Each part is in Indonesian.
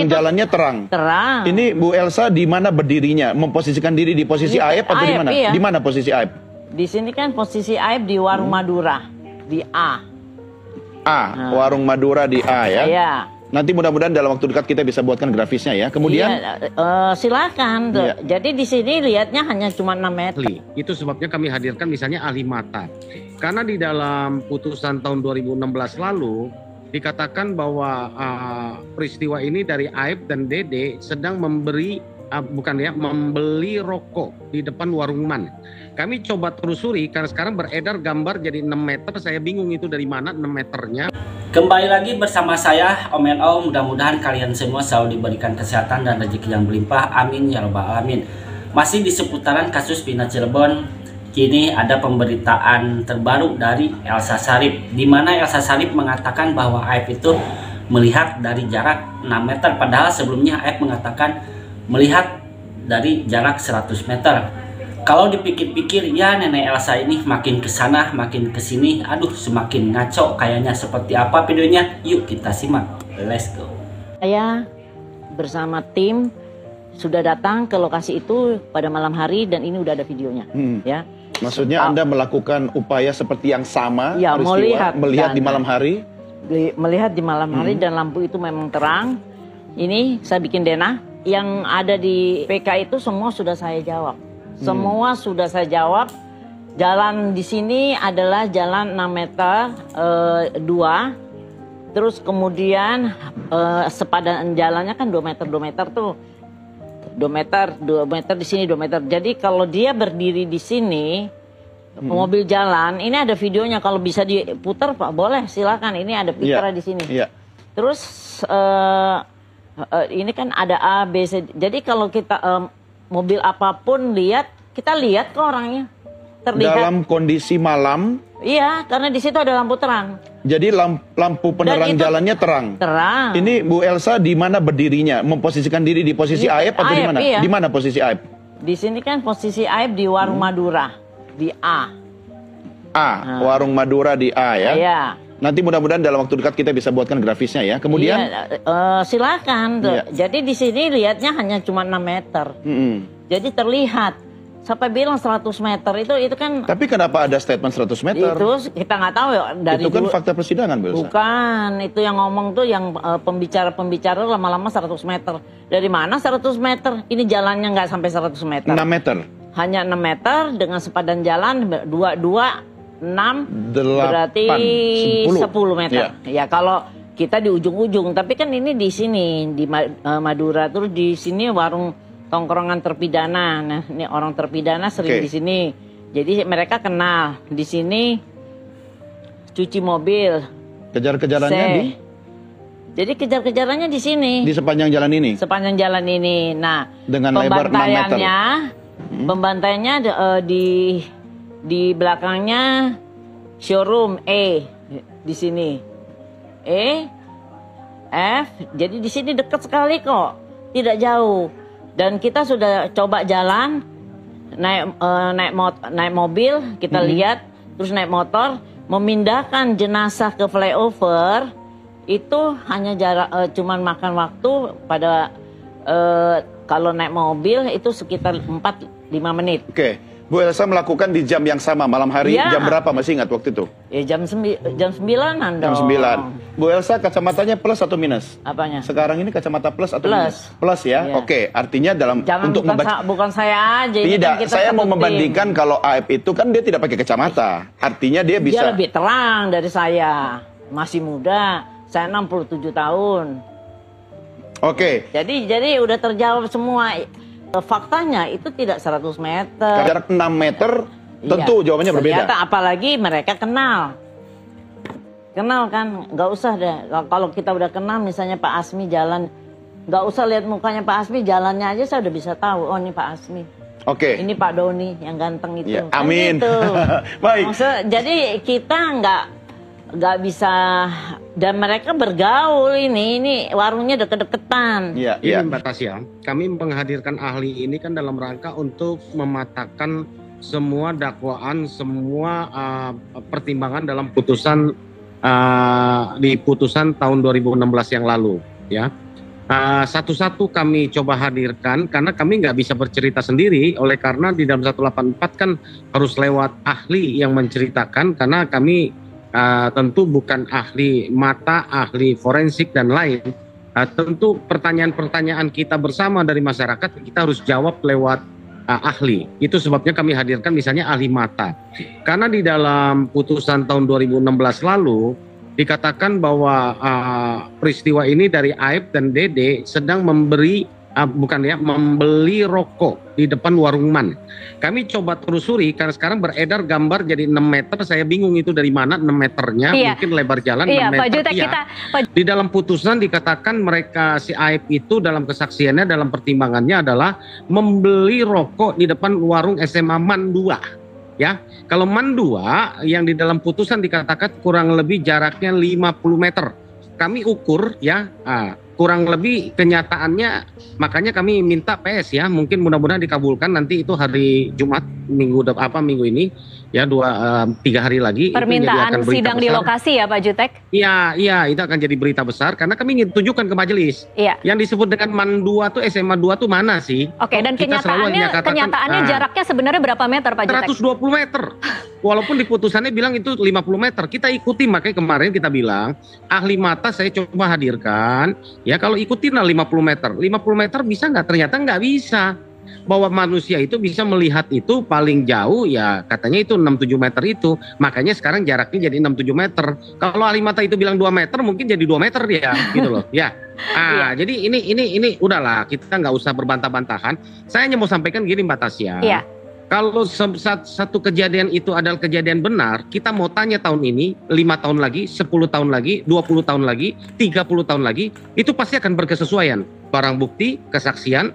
Jalannya terang. Terang. Ini Bu Elsa di mana berdirinya? Memposisikan diri di posisi Aib atau di mana? Iya. Di mana posisi Aib? Di sini kan posisi Aib di Warung Madura di A. Warung Madura di A ya. Iya. Nanti mudah-mudahan dalam waktu dekat kita bisa buatkan grafisnya ya. Kemudian silakan. Iya. Jadi di sini lihatnya hanya cuma 6 meter. Itu sebabnya kami hadirkan misalnya ahli mata. Karena di dalam putusan tahun 2016 lalu dikatakan bahwa peristiwa ini dari Aib dan Dede sedang membeli rokok di depan warung Man. Kami coba telusuri karena sekarang beredar gambar jadi 6 meter. Saya bingung itu dari mana 6 meternya. Kembali lagi bersama saya Om NO. Mudah-mudahan kalian semua selalu diberikan kesehatan dan rezeki yang berlimpah. Amin ya rabbal alamin. Masih di seputaran kasus Vina Cirebon. Kini ada pemberitaan terbaru dari Elsa Sharif, di mana Elsa Sharif mengatakan bahwa Aib itu melihat dari jarak 6 meter, padahal sebelumnya Aib mengatakan melihat dari jarak 100 meter. Kalau dipikir-pikir ya nenek Elsa ini makin kesana makin kesini, aduh semakin ngaco kayaknya. Seperti apa videonya? Yuk kita simak, let's go. Saya bersama tim sudah datang ke lokasi itu pada malam hari dan ini udah ada videonya ya. Maksudnya Anda melakukan upaya seperti yang sama, ya, melihat di malam hari? Melihat di malam hari dan lampu itu memang terang. Ini saya bikin denah. Yang ada di PK itu semua sudah saya jawab. Semua sudah saya jawab. Jalan di sini adalah jalan 6 meter 2. Terus kemudian sepadan jalannya kan 2 meter tuh. 2 meter di sini 2 meter. Jadi kalau dia berdiri di sini, mobil jalan, ini ada videonya, kalau bisa diputar Pak, boleh silakan. Ini ada Pitra di sini. Terus ini kan ada A, B, C. Jadi kalau kita mobil apapun lihat, kita lihat kok orangnya. Terlihat. Dalam kondisi malam? Iya, karena di situ ada lampu terang. Jadi lampu penerang jalannya terang. Terang. Ini Bu Elsa di mana berdirinya? Memposisikan diri di posisi Aib atau di mana? Iya. Di mana posisi Aib? Di sini kan posisi Aib di Warung Madura di A. Warung Madura di A ya. Iya. Nanti mudah-mudahan dalam waktu dekat kita bisa buatkan grafisnya ya. Kemudian silakan. Iya. Jadi di sini lihatnya hanya cuma 6 meter. Jadi terlihat. Sampai bilang 100 meter itu kan. Tapi kenapa ada statement 100 meter? Itu kita nggak tahu ya. Dari itu kan fakta persidangan, Bu Elsa. Bukan, itu yang ngomong tuh yang pembicara lama-lama 100 meter. Dari mana 100 meter? Ini jalannya nggak sampai 100 meter. 6 meter? Hanya 6 meter dengan sepadan jalan 2, 6, 8, berarti 10 meter. Ya kalau kita di ujung-ujung, tapi kan ini di sini di Madura, terus di sini warung tongkrongan terpidana. Nah, ini orang terpidana sering di sini. Jadi mereka kenal. Di sini cuci mobil. Kejar-kejarannya di? Jadi kejar-kejarannya di sini. Di sepanjang jalan ini? Sepanjang jalan ini. Nah, dengan lebar 6 meter. Pembantaiannya di belakangnya showroom E di sini. E, F. Jadi di sini dekat sekali kok. Tidak jauh. Dan kita sudah coba jalan, naik mobil, kita lihat, terus naik motor, memindahkan jenazah ke flyover, itu hanya jarak, cuman makan waktu pada, kalau naik mobil itu sekitar 4-5 menit. Oke. Bu Elsa melakukan di jam yang sama, malam hari, jam berapa masih ingat waktu itu? Ya jam 9-an dong. Jam 9. Bu Elsa kacamatanya plus atau minus? Apanya? Sekarang ini kacamata plus atau plus? Minus? Plus ya? Oke, artinya dalam untuk membaca. Bukan saya aja. Tidak, kan saya mau membandingkan kalau Aib itu kan dia tidak pakai kacamata. Artinya dia bisa. Dia lebih terang dari saya. Masih muda, saya 67 tahun. Oke. Jadi udah terjawab semua. Faktanya itu tidak 100 meter. Jarak 6 meter tentu jawabannya berbeda. Ternyata apalagi mereka kenal. Kenal kan, nggak usah deh. Kalau kita udah kenal misalnya Pak Asmi jalan, nggak usah lihat mukanya Pak Asmi, jalannya aja saya udah bisa tahu. Oh ini Pak Asmi. Oke. Ini Pak Doni yang ganteng itu. Ya, kan amin. gitu. Baik. Jadi kita nggak bisa, dan mereka bergaul ini warungnya deket-deketan. Ini Mbak Tasya, kami menghadirkan ahli ini kan dalam rangka untuk mematahkan semua dakwaan, semua pertimbangan dalam putusan di putusan tahun 2016 yang lalu, ya. Satu-satu kami coba hadirkan karena kami nggak bisa bercerita sendiri, oleh karena di dalam 184 kan harus lewat ahli yang menceritakan, karena kami tentu bukan ahli mata, ahli forensik dan lain. Tentu pertanyaan-pertanyaan kita bersama dari masyarakat kita harus jawab lewat ahli. Itu sebabnya kami hadirkan misalnya ahli mata. Karena di dalam putusan tahun 2016 lalu dikatakan bahwa peristiwa ini dari Aib dan Dede sedang membeli rokok di depan warung Man. Kami coba telusuri karena sekarang beredar gambar jadi 6 meter, saya bingung itu dari mana 6 meternya, mungkin lebar jalan 6 meter. Pak Jutek, Di dalam putusan dikatakan mereka si Aib itu dalam kesaksiannya, dalam pertimbangannya adalah membeli rokok di depan warung SMA Man 2. Ya, kalau Man 2 yang di dalam putusan dikatakan kurang lebih jaraknya 50 meter. Kami ukur ya, kurang lebih kenyataannya, makanya kami minta PS ya, mungkin mudah-mudahan dikabulkan nanti itu hari Jumat minggu ini ya 3 hari lagi. Permintaan sidang di lokasi ya Pak Jutek? Iya, itu akan jadi berita besar karena kami ingin tunjukkan ke majelis. Iya. Yang disebut dengan Man 2 tuh SMA 2 tuh mana sih? Oke, dan kenyataannya jaraknya sebenarnya berapa meter Pak Jutek? 120 meter. Walaupun di putusannya bilang itu 50 meter, kita ikuti, makanya kemarin kita bilang ahli mata saya coba hadirkan, ya kalau ikutin lah 50 meter. 50 meter bisa nggak? Ternyata nggak bisa. Bahwa manusia itu bisa melihat itu paling jauh ya katanya itu 6-7 meter itu. Makanya sekarang jaraknya jadi 6-7 meter. Kalau ahli mata itu bilang 2 meter mungkin jadi 2 meter dia gitu loh. Ya. Jadi ini udahlah, kita nggak usah berbantah-bantahan. Saya hanya mau sampaikan gini Mbak Tasya. Iya. Kalau satu kejadian itu adalah kejadian benar, kita mau tanya tahun ini, 5 tahun lagi, 10 tahun lagi, 20 tahun lagi, 30 tahun lagi, itu pasti akan berkesesuaian. Barang bukti, kesaksian,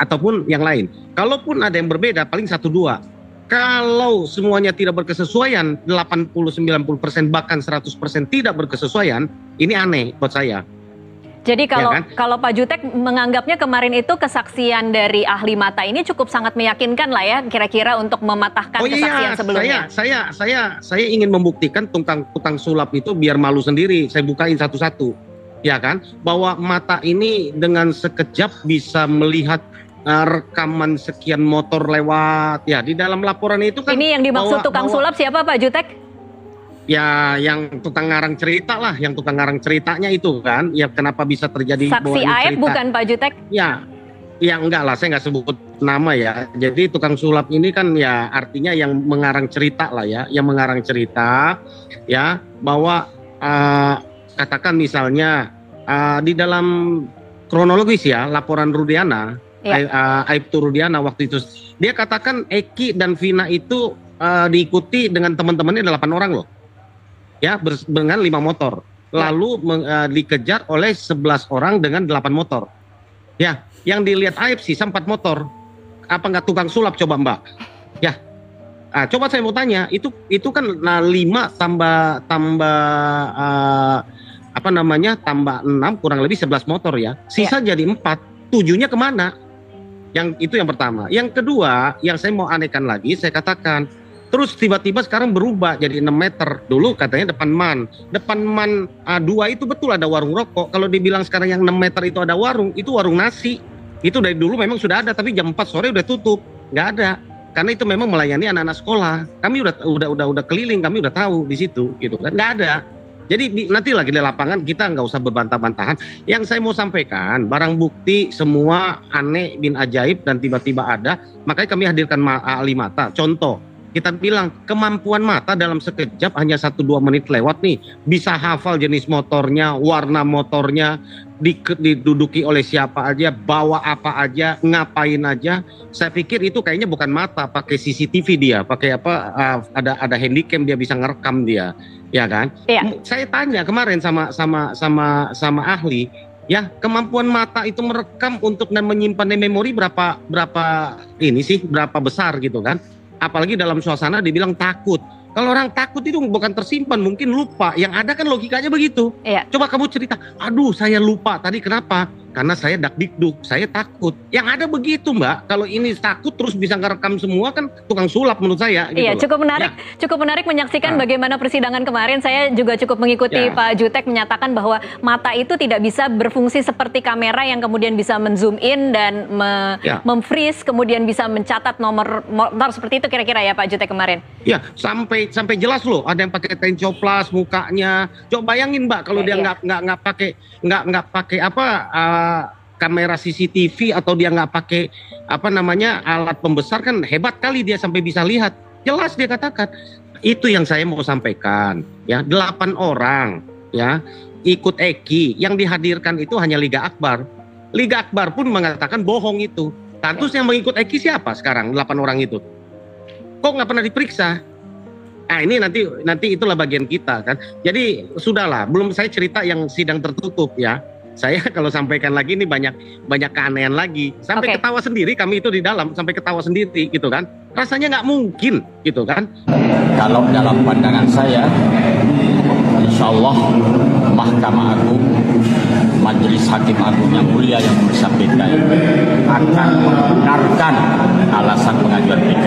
ataupun yang lain. Kalaupun ada yang berbeda, paling 1-2. Kalau semuanya tidak berkesesuaian, 80-90% bahkan 100% tidak berkesesuaian, ini aneh buat saya. Jadi kalau Pak Jutek menganggapnya kemarin itu kesaksian dari ahli mata ini cukup sangat meyakinkan lah ya, kira-kira untuk mematahkan kesaksian sebelumnya. Saya ingin membuktikan tukang sulap itu biar malu sendiri. Saya bukain satu-satu, ya kan? Bahwa mata ini dengan sekejap bisa melihat rekaman sekian motor lewat. Ya, di dalam laporan itu kan. Ini yang dimaksud tukang sulap siapa Pak Jutek? Ya, yang tukang ngarang cerita lah, yang tukang ngarang ceritanya itu kan, ya kenapa bisa terjadi saksi Aib bukan Pak Jutek? Ya enggak lah, saya nggak sebut nama ya. Jadi tukang sulap ini kan ya artinya yang mengarang cerita lah ya, yang mengarang cerita ya bahwa katakan misalnya di dalam kronologis ya laporan Rudiana, Aibtu Rudiana waktu itu dia katakan Eki dan Vina itu diikuti dengan teman-temannya 8 orang loh. Ya, dengan 5 motor. Lalu dikejar oleh 11 orang dengan 8 motor. Ya, yang dilihat Aib sih 4 motor. Apa nggak tukang sulap coba Mbak? Ya. Coba saya mau tanya, itu kan 5 tambah tambah 6 kurang lebih 11 motor ya. Sisa jadi 4. 7-nya kemana? Yang itu yang pertama. Yang kedua, yang saya mau anehkan lagi, saya katakan terus tiba-tiba sekarang berubah jadi 6 meter. Dulu katanya depan Man 2 itu betul ada warung rokok. Kalau dibilang sekarang yang 6 meter itu ada warung, itu warung nasi. Itu dari dulu memang sudah ada, tapi jam 4 sore udah tutup. Nggak ada. Karena itu memang melayani anak-anak sekolah. Kami udah keliling, kami udah tahu di situ gitu kan. Nggak ada. Jadi nanti lagi di lapangan kita nggak usah berbantah-bantahan. Yang saya mau sampaikan, barang bukti semua aneh bin ajaib dan tiba-tiba ada. Makanya kami hadirkan ahli mata. Contoh, kita bilang kemampuan mata dalam sekejap hanya 1-2 menit lewat nih. Bisa hafal jenis motornya, warna motornya, diduduki oleh siapa aja, bawa apa aja, ngapain aja. Saya pikir itu kayaknya bukan mata, pakai CCTV dia, pakai ada handycam dia bisa ngerekam dia, ya kan? Iya. Saya tanya kemarin sama ahli, ya kemampuan mata itu merekam untuk dan menyimpan memori berapa besar gitu kan? Apalagi dalam suasana dibilang takut. Kalau orang takut itu bukan tersimpan, mungkin lupa. Yang ada kan logikanya begitu. Iya. Coba kamu cerita, aduh saya lupa tadi kenapa? karena saya dakdikduk, saya takut. Yang ada begitu Mbak, kalau ini takut terus bisa ngerekam semua kan tukang sulap menurut saya. Gitu Iya, loh. cukup menarik menyaksikan bagaimana persidangan kemarin. Saya juga cukup mengikuti Pak Jutek menyatakan bahwa mata itu tidak bisa berfungsi seperti kamera yang kemudian bisa men-zoom in dan mem-freeze, kemudian bisa mencatat nomor seperti itu kira-kira ya Pak Jutek kemarin. Ya, sampai jelas loh, ada yang pakai tensioplas mukanya. Coba bayangin Mbak kalau dia nggak pakai kamera CCTV atau dia nggak pakai alat pembesar kan hebat kali dia sampai bisa lihat. Jelas dia katakan. Itu yang saya mau sampaikan ya, 8 orang ya ikut Eki, yang dihadirkan itu hanya Liga Akbar. Liga Akbar pun mengatakan bohong itu. Terus yang mengikut Eki siapa sekarang 8 orang itu? Kok nggak pernah diperiksa? Nah ini nanti itulah bagian kita kan. Jadi sudahlah, belum saya cerita yang sidang tertutup ya. Saya kalau sampaikan lagi ini banyak keanehan lagi. Sampai ketawa sendiri kami itu di dalam, sampai ketawa sendiri gitu kan. Rasanya nggak mungkin gitu kan. Kalau dalam pandangan saya, insya Allah Mahkamah Agung, Majelis Hakim Agung yang mulia yang bersabda akan membenarkan alasan pengajuan PK